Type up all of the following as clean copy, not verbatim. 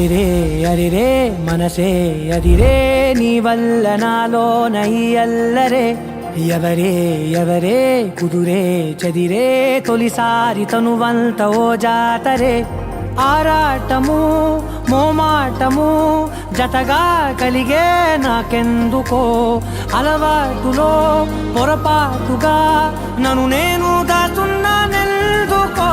అరిరే అరిరే మనసే అదిరే నీ వల్ల నాలోన ఈ అల్లరే ఎవరే ఎవరే కుదురే చదిరే తొలిసారి తనువంత ఓ జాతరే ఆరాటము మోమాటము జతగా కలిగే నాకెందుకో అలవాటులో పొరపాటుగా నన్ను నేను దాచున్నానెందుకో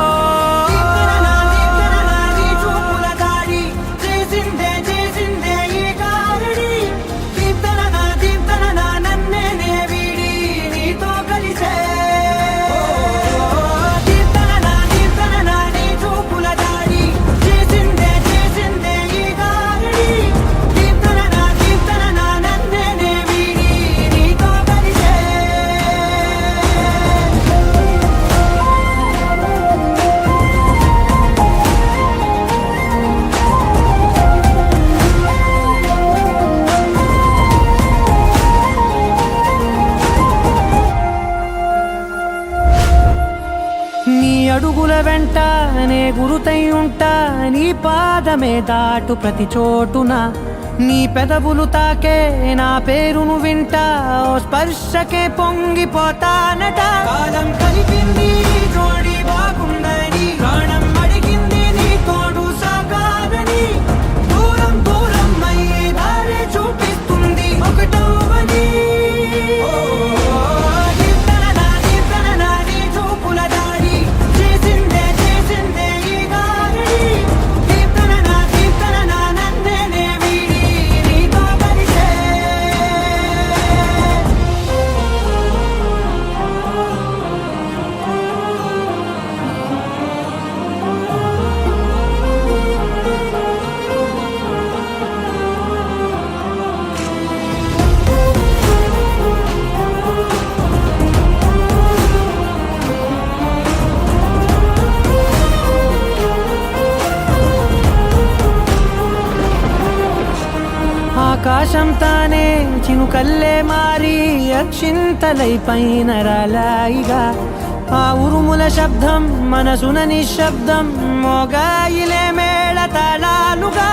అడుగుల వెంట నే గురుతై ఉంటా నీ పాదమే దాటు ప్రతి చోటున నీ పెదవులు తాకే నా పేరును వింటా ఓ స్పర్శకే పొంగిపోతానట కాలం కలిపింది జోడి బాగుందని ప్రాణం అడిగింది నీ తోడు సాగాలని దూరం దూరం అయ్యే దారి చూపిస్తుంది ఒకటవని ఆకాశం తానే చినుకల్లే మారి అక్షింతలై పైన రాలాయిగా ఆ ఉరుముల శబ్దం మనసున నిశ్శబ్దం మోగాయిలే మేళ తాళాలుగా